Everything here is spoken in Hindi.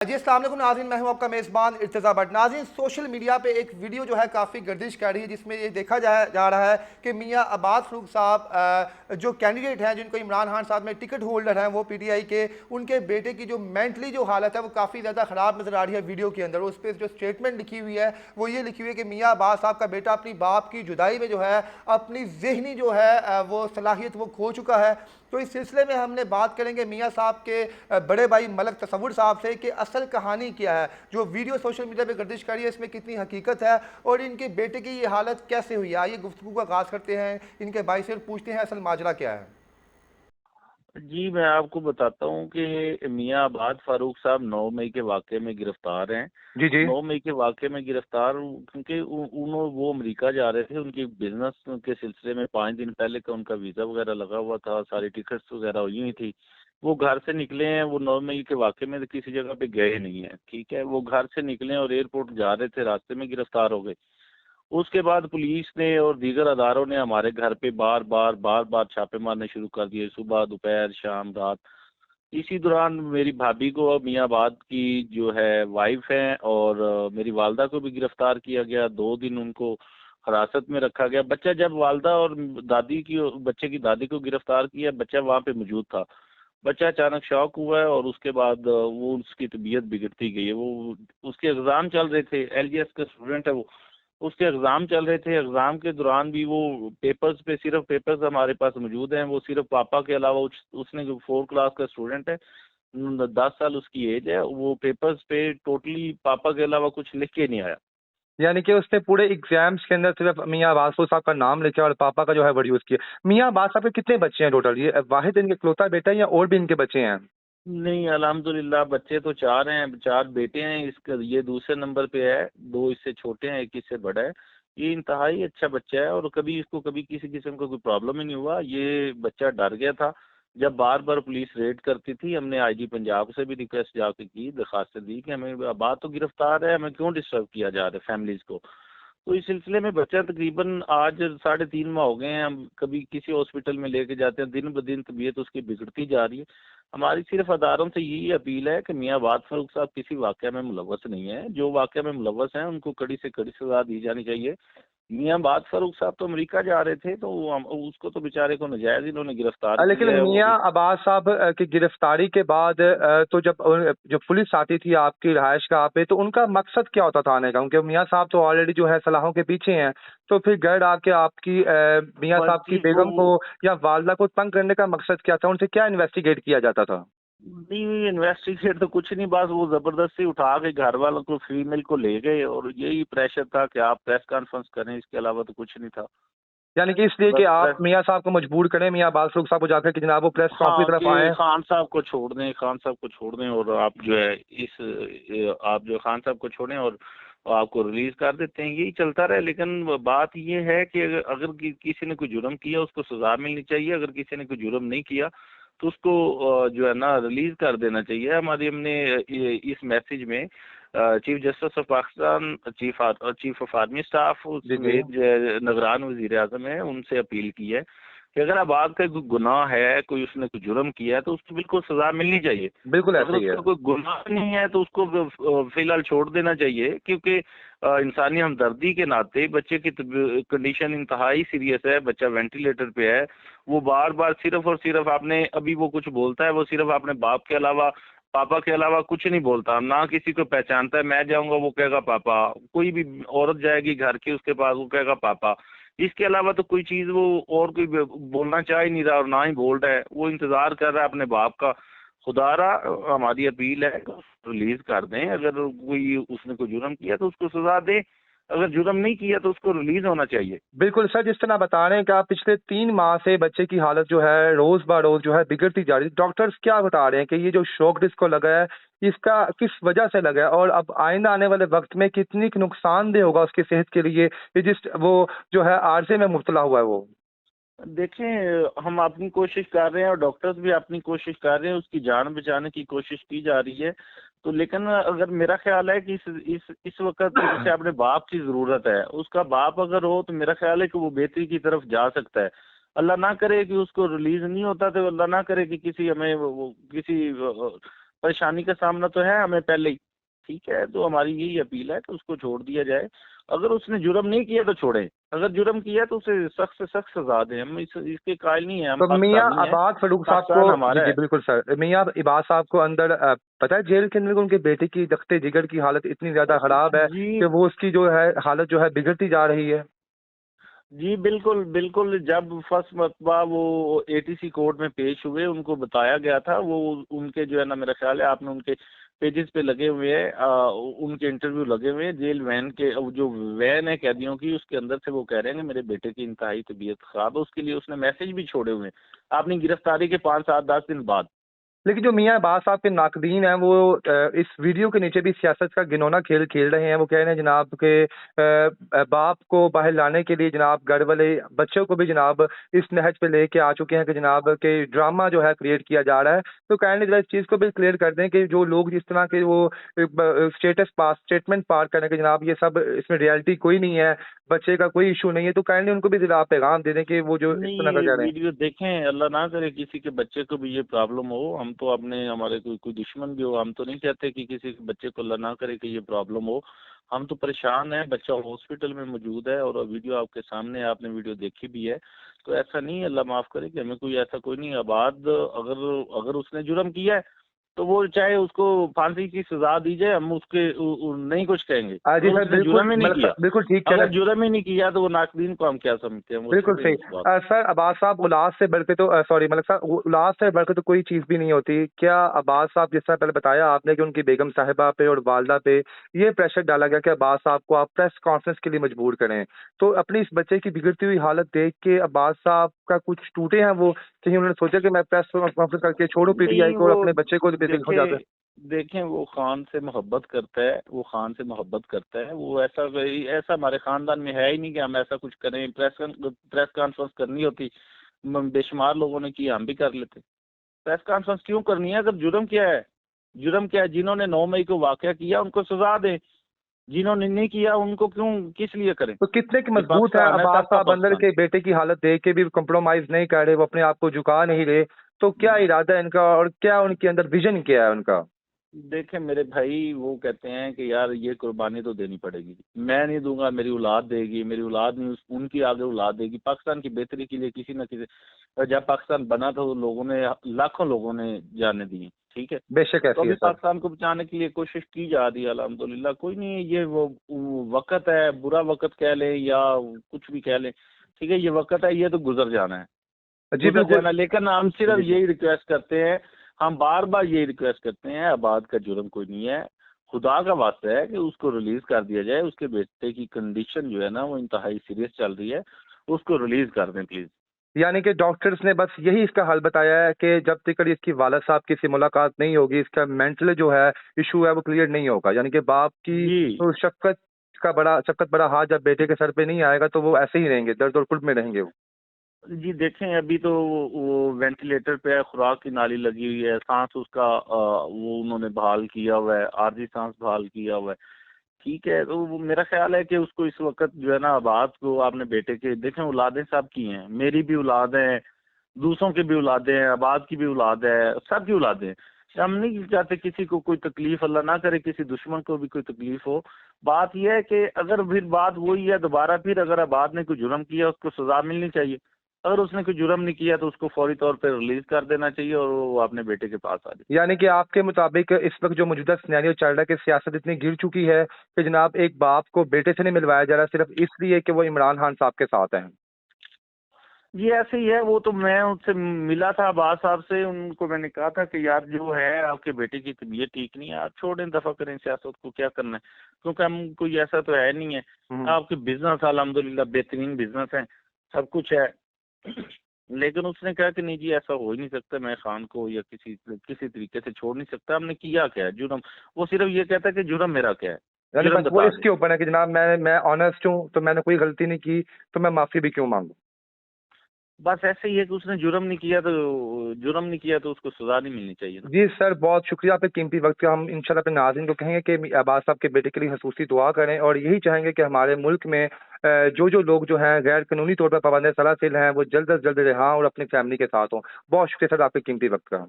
जी अस्सलाम वालेकुम नाज़रीन, मैं हूं आपका मेज़बान इर्तिज़ा भट्ट। नाज़रीन, सोशल मीडिया पे एक वीडियो जो है काफ़ी गर्दिश कर रही है, जिसमें ये देखा जा रहा है कि मियां अब्बास फ़ारूक साहब जो कैंडिडेट हैं, जिनको इमरान खान साहब में टिकट होल्डर हैं, वो पीटीआई के, उनके बेटे की जो मेंटली जो हालत है वो काफ़ी ज़्यादा ख़राब नज़र आ रही है वीडियो के अंदर। उस पर जो स्टेटमेंट लिखी हुई है वो ये लिखी हुई है कि मियां अब्बास साहब का बेटा अपनी बाप की जुदाई में जो है अपनी ज़हनी जो है वो सलाहियत वो खो चुका है। तो इस सिलसिले में हमने बात करेंगे मियां साहब के बड़े भाई मलक तसव्वुर साहब से कि असल कहानी क्या है, जो वीडियो सोशल मीडिया पे गर्दिश कर रही है इसमें कितनी हकीकत है और इनके बेटे की ये हालत कैसे हुई है। आइए गुफ्तगू का आगाज़ करते हैं, इनके भाई से पूछते हैं असल माजरा क्या है। जी, मैं आपको बताता हूँ कि मियाँ अब्बास फ़ारूक साहब 9 मई के वाक़ये में गिरफ़्तार हैं। जी जी। 9 मई के वाक़ये में गिरफ़्तार क्योंकि वो अमेरिका जा रहे थे, उनकी बिज़नेस के सिलसिले में 5 दिन पहले का उनका वीज़ा वग़ैरह लगा हुआ था, सारी टिकट्स वग़ैरह हुई हुई थी। वो घर से निकले हैं, वो 9 मई के वाक़ये में किसी जगह पे गए नहीं हैं, ठीक है? वो घर से निकले और एयरपोर्ट जा रहे थे, रास्ते में गिरफ़्तार हो गए। उसके बाद पुलिस ने और दीगर अदारों ने हमारे घर पे बार-बार छापे मारने शुरू कर दिए, सुबह, दोपहर, शाम, रात। इसी दौरान मेरी भाभी को मियाँबाद की जो है वाइफ़ हैं और मेरी वालदा को भी गिरफ्तार किया गया। 2 दिन उनको हिरासत में रखा गया। बच्चा जब वालदा और दादी की बच्चे की दादी को गिरफ्तार किया, बच्चा वहाँ पे मौजूद था। बच्चा अचानक शॉक हुआ है और उसके बाद वो उसकी तबीयत बिगड़ती गई है। वो उसके एग्ज़ाम चल रहे थे, एलजीएस का स्टूडेंट है वो। उसके एग्ज़ाम चल रहे थे, एग्ज़ाम के दौरान भी वो पेपर्स पे सिर्फ़ पेपर्स हमारे पास मौजूद हैं, वो सिर्फ़ पापा के अलावा उसने जो 4 क्लास का स्टूडेंट है, 10 साल उसकी एज है, वो पेपर्स पे टोटली पापा के अलावा कुछ लिख के नहीं आया। यानी कि उसने पूरे एग्जाम्स के अंदर सिर्फ मियाँ अब्बास फ़ारूक साहब का नाम लिखा और पापा का जो है वर्ड यूज़ किया। मियाँ अब्बास साहब के कितने बच्चे हैं टोटल? ये वाहिद इनके इकलौता बेटा है या और भी इनके बच्चे हैं? नहीं, अल्हम्दुलिल्लाह बच्चे तो 4 हैं, 4 बेटे हैं, इसका ये दूसरे नंबर पे है, 2 इससे छोटे हैं, 1 इससे बड़ा है। ये इंतहाई अच्छा बच्चा है और कभी इसको कभी किसी किस्म का कोई प्रॉब्लम ही नहीं हुआ। ये बच्चा डर गया था, जब बार-बार पुलिस रेड करती थी, हमने आईजी पंजाब से भी रिक्वेस्ट जाके की, दरखास्तें दी कि हमें अब्बा तो गिरफ्तार है, हमें क्यों डिस्टर्ब किया जा रहा है फैमिलीज़ को। तो इस सिलसिले में बच्चा तकरीबन आज 3.5 माह हो गए हैं, हम कभी किसी हॉस्पिटल में लेके जाते हैं, दिन ब दिन तबीयत उसकी बिगड़ती जा रही है। हमारी सिर्फ अदारों से यही अपील है कि मियाँ अब्बास फ़ारूक साहब किसी वाक़या में मुलव्वस नहीं है। जो वाक़या में मुलव्वस हैं, उनको कड़ी से कड़ी सज़ा दी जानी चाहिए। मियाँ अब्बास फ़ारूक साहब तो अमेरिका जा रहे थे, तो हम उसको तो बेचारे को नाजायज़ इन्होंने गिरफ्तार लेकिन किया है। वो मियाँ अब्बास साहब की गिरफ्तारी के बाद तो जब पुलिस आती थी आपकी रिहाइशगाह पे, तो उनका मकसद क्या होता था आने का? क्योंकि मियाँ साहब तो ऑलरेडी जो है सलाखों के पीछे हैं, तो फिर घर आके आपकी मियाँ साहब की फर्जी वो बेगम को या वालदा को तंग करने का मकसद क्या था? उनसे क्या इन्वेस्टिगेट किया जाता था? नहीं, इन्वेस्टिगेट तो कुछ नहीं, बस वो ज़बरदस्ती उठा के घर वालों को, फीमेल को ले गए और यही प्रेशर था कि आप प्रेस कॉन्फ्रेंस करें, इसके अलावा तो कुछ नहीं था। यानी कि इसलिए कि बस आप प्रेस मियाँ साहब को मजबूर करें, मियाँ अब्बास फ़ारूक साहब को जाकर कि जनाब वो प्रेस कॉन्फ्रेंस हाँ, की तरफ कि आएँ। खान साहब को छोड़ दें, खान साहब को छोड़ दें और आप जो है आप जो खान साहब को छोड़ें और आपको रिलीज़ कर देते हैं, यही चलता रहा। लेकिन बात ये है कि अगर अगर किसी ने कोई जुर्म किया, उसको सज़ा मिलनी चाहिए। अगर किसी ने कोई जुर्म नहीं किया, तो उसको जो है ना रिलीज़ कर देना चाहिए। हमने इस मैसेज में chief justice of Pakistan, chief of army staff जी, जी। समेत जो है निगरान वज़ीर-ए-आज़म है, उनसे अपील की है कि अगर अब आपका कोई गुनाह है, कोई उसने कोई जुर्म किया है, तो उसको बिल्कुल सज़ा मिलनी चाहिए। बिल्कुल अगर ऐसा ही है। उसका कोई गुनाह नहीं है, तो उसको फ़िलहाल छोड़ देना चाहिए, क्योंकि इंसानी हमदर्दी के नाते बच्चे की कंडीशन इंतहाई सीरियस है, बच्चा वेंटिलेटर पे है। वो बार-बार सिर्फ़ और सिर्फ़ आपने अभी वो कुछ बोलता है, वो सिर्फ़ अपने बाप के अलावा, पापा के अलावा कुछ नहीं बोलता, ना किसी को पहचानता है। मैं जाऊँगा, वो कहेगा पापा, कोई भी औरत जाएगी घर की उसके पास, वो कहेगा पापा। इसके अलावा तो कोई चीज़ वो और कोई बोलना चाह ही नहीं रहा और ना ही बोल रहा है। वो इंतज़ार कर रहा है अपने बाप का। खुदारा हमारी अपील है कि उसको रिलीज़ कर दें। अगर कोई उसने कोई जुर्म किया तो उसको सज़ा दें, अगर जुर्म नहीं किया तो उसको रिलीज़ होना चाहिए। बिल्कुल सर, जिस तरह बता रहे हैं कि आप पिछले 3 माह से बच्चे की हालत जो है रोज़-ब-रोज़ जो है बिगड़ती जा रही है। डॉक्टर्स क्या बता रहे हैं कि ये जो शॉक जिसको लगा है, इसका किस वजह से लगा है और अब आइंदा आने वाले वक़्त में कितनी नुकसानदेह होगा उसकी सेहत के लिए, ये जिस वो जो है आर्ज़े में मुब्तला हुआ है वो? देखें, हम अपनी कोशिश कर रहे हैं और डॉक्टर्स भी अपनी कोशिश कर रहे हैं, उसकी जान बचाने की कोशिश की जा रही है। तो लेकिन अगर मेरा ख्याल है कि इस वक़्त उसे अपने बाप की ज़रूरत है। उसका बाप अगर हो तो मेरा ख्याल है कि वो बेहतरी की तरफ जा सकता है। अल्लाह ना करे कि उसको रिलीज़ नहीं होता, तो अल्लाह ना करे कि किसी हमें वो किसी परेशानी का सामना तो है हमें पहले ही, ठीक है। तो हमारी यही अपील है कि उसको छोड़ दिया जाए। अगर उसने जुर्म नहीं किया तो छोड़ें, अगर जुर्म किया तो उसे सख्त से सख्त सजा दें। हम इसके कायल नहीं है, हम तो मियाँ पाकिस्तानी हैं, अब्बास फरूक साहब को, पाकिस्तान हमारा जी जी है। बिल्कुल सर, मियाँ इबास साहब को अंदर पता है जेल के अंदर उनके बेटे की तख्ते जिगर की हालत इतनी ज्यादा खराब है जी कि वो उसकी जो है हालत जो है बिगड़ती जा रही है। जी बिल्कुल बिल्कुल। जब फर्स्ट मरतबा वो एटीसी कोर्ट में पेश हुए, उनको बताया गया था, वो उनके जो है ना, मेरा ख्याल है आपने उनके पेजेस पे लगे हुए हैं, उनके इंटरव्यू लगे हुए हैं। जेल वैन के, जो वैन है कैदियों की, उसके अंदर से वो कह रहे हैं कि मेरे बेटे की इंतहाई तबीयत खराब है। उसके लिए उसने मैसेज भी छोड़े हुए हैं अपनी गिरफ्तारी के 5, 7, 10 दिन बाद। लेकिन जो मियाँ अब्बास साहब के नाकदीन हैं वो इस वीडियो के नीचे भी सियासत का घिनौना खेल खेल रहे हैं। वो कह रहे हैं जनाब के बाप को बाहर लाने के लिए जनाब घर वाले बच्चों को भी जनाब इस नहज पे लेके आ चुके हैं कि जनाब के ड्रामा जो है क्रिएट किया जा रहा है। तो कहने जरा इस चीज़ को भी क्लियर कर दें कि जो लोग इस तरह के वो स्टेटमेंट पार करें कि जनाब ये सब इसमें रियलिटी कोई नहीं है, बच्चे का कोई इशू नहीं है, तो कहने उनको भी जरा पैगाम दे दें कि वो जो इस तरह का नहीं, कह रहे हैं। वीडियो देखें, अल्लाह ना करे किसी के बच्चे को भी ये प्रॉब्लम हो। हम तो अपने, हमारे कोई दुश्मन भी हो, हम तो नहीं चाहते कि किसी के बच्चे को, अल्लाह ना करे कि ये प्रॉब्लम हो। हम तो परेशान हैं, बच्चा हॉस्पिटल में मौजूद है और वीडियो आपके सामने है, आपने वीडियो देखी भी है। तो ऐसा नहीं है, अल्लाह माफ़ करे, कि हमें कोई ऐसा कोई नहीं आबाद, अगर अगर उसने जुर्म किया है तो वो चाहे उसको फांसी की सजा दी जाए, हम उसके नहीं कुछ कहेंगे। जी अगर सर उसने बिल्कुल, जुर्म ही नहीं मतलब किया, बिल्कुल ठीक कह रहे अगर हैं। जुर्म ही नहीं किया तो वो नाकदीन को हम क्या समझते हैं, वो बिल्कुल छोड़ें सही। उस बात। सर अब्बास साहब, औलाद से बढ़ के तो सॉरी मलिक साहब, औलाद से बढ़ के तो कोई चीज़ भी नहीं होती। क्या अब्बास साहब, जिस तरह पहले बताया आपने कि उनकी बेगम साहिबा पे और वालदा पे ये प्रेशर डाला गया कि अब्बास साहब को आप प्रेस कॉन्फ्रेंस के लिए मजबूर करें, तो अपनी इस बच्चे की बिगड़ती हुई हालत देख के अब्बास साहब का कुछ टूटे हैं वो, कहीं उन्होंने सोचा कि मैं प्रेस कॉन्फ्रेंस करके छोड़ूं पीटीआई नहीं, को और वो अपने बच्चे को भी देखो देखे जाते। देखें, वो खान से मोहब्बत करता है, वो खान से मोहब्बत करता है। वो ऐसा ऐसा हमारे खानदान में है ही नहीं कि हम ऐसा कुछ करें। प्रेस कॉन्फ्रेंस करनी होती, बेशुमार लोगों ने की, हम भी कर लेते। प्रेस कॉन्फ्रेंस क्यों करनी है? अगर जुर्म क्या है, जुर्म क्या है? जिन्होंने 9 मई को वाकया किया उनको सजा दें, जिन्होंने नहीं किया उनको क्यों, किस लिए करें? तो कितने की ये मजबूत है पाकिस्तान है, अब्बास सबका साहब, अंदर पाकिस्तान। के बेटे की हालत देख के भी कॉम्प्रोमाइज नहीं कर रहे, वो अपने आप को झुका नहीं रहे। तो क्या इरादा है इनका और क्या उनके अंदर विजन क्या है उनका? देखें मेरे भाई, वो कहते हैं कि यार ये कुर्बानी तो देनी पड़ेगी, मैं नहीं दूंगा, मेरी औलाद देगी, मेरी औलाद नहीं, उनकी आगे औलाद देगी। पाकिस्तान की बेहतरी के लिए किसी न किसी, जब पाकिस्तान बना था तो लोगों ने, लाखों लोगों ने जाने दी, ठीक है। बेशक तो ऐसी है अभी सर। पाकिस्तान को बचाने के लिए कोशिश की जा रही है, अल्हम्दुलिल्लाह। कोई नहीं है, ये वो वक्त है, बुरा वक्त कह लें या कुछ भी कह लें, ठीक है, ये वक्त है, ये तो गुजर जाना है, जी गुजर बिल्कुल। जाना। लेकिन हम सिर्फ जी जी। यही रिक्वेस्ट करते हैं, हम बार बार यही रिक्वेस्ट करते हैं, आबाद का जुर्म कोई नहीं है, खुदा का वास्ता है कि उसको रिलीज कर दिया जाए। उसके बेटे की कंडीशन जो है ना, वो इंतहाई सीरियस चल रही है, उसको रिलीज कर दें प्लीज। यानी कि डॉक्टर्स ने बस यही इसका हल बताया है कि जब तक इसकी वालद साहब की से मुलाकात नहीं होगी, इसका मेंटल जो है इशू है वो क्लियर नहीं होगा। यानी कि बाप की जी तो शफकत बड़ा हाथ जब बेटे के सर पे नहीं आएगा तो वो ऐसे ही रहेंगे, दर्द और कुर्ब में रहेंगे वो। जी, देखें अभी तो वो वेंटिलेटर पे है, खुराक की नाली लगी हुई है, सांस उसका वो उन्होंने बहाल किया हुआ है, आरजी सांस बहाल किया हुआ है, ठीक है। तो वो मेरा ख्याल है कि उसको इस वक्त जो है ना, आबाद को, आपने बेटे के देखें, औलादें सब की हैं, मेरी भी औलाद है, दूसरों की भी औलादें हैं, आबाद की भी औलाद है, सबकी औलादें हैं। हम नहीं चाहते किसी को कोई तकलीफ, अल्लाह ना करे किसी दुश्मन को भी कोई तकलीफ हो। बात यह है कि अगर फिर बात वही है दोबारा, फिर अगर आबाद ने कोई जुर्म किया उसको सजा मिलनी चाहिए। अगर उसने कोई जुर्म नहीं किया तो उसको फौरी तौर पर रिलीज कर देना चाहिए और वो अपने बेटे के पास आ जाए। यानी कि आपके मुताबिक इस वक्त जो मौजूदा सिनेरियो चल रहा है कि सियासत इतनी गिर चुकी है कि जनाब एक बाप को बेटे से नहीं मिलवाया जा रहा सिर्फ इसलिए कि वो इमरान खान साहब के साथ हैं। जी ऐसे ही है। वो तो मैं उनसे मिला था, अब्बास साहब से, उनको मैंने कहा था कि यार जो है आपके बेटे की तबीयत ठीक नहीं है, आप छोड़ें, दफा करें सियासत को, क्या करना है, क्योंकि हम कोई ऐसा तो है नहीं है। हम्म। आपके बिजनेस अल्हम्दुलिल्लाह बेहतरीन बिजनेस है, सब कुछ है। लेकिन उसने कहा कि नहीं जी ऐसा हो ही नहीं सकता, मैं खान को या किसी तरीके से छोड़ नहीं सकता। हमने किया क्या है जुर्म? वो सिर्फ ये कहता है कि जुर्म मेरा क्या है, यानी जुर्म बस वो बता दे। इसके ऊपर है कि जनाब मैं ऑनेस्ट हूँ तो मैंने कोई गलती नहीं की, तो मैं माफी भी क्यों मांगू। बस ऐसे ही है कि उसने जुर्म नहीं किया, तो जुर्म नहीं किया तो उसको सजा नहीं मिलनी चाहिए ना। जी सर, बहुत शुक्रिया आपके कीमती वक्त का। हम इंशाल्लाह अपने नाज़रीन को कहेंगे कि अब्बास साहब के बेटे के लिए खसूसी दुआ करें और यही चाहेंगे कि हमारे मुल्क में जो लोग जो हैं गैर कानूनी तौर पर पाबंद सलासिल हैं वो जल्द से जल्द रिहा और अपनी फैमिली के साथ हों। बहुत शुक्रिया सर आपके कीमती वक्त का।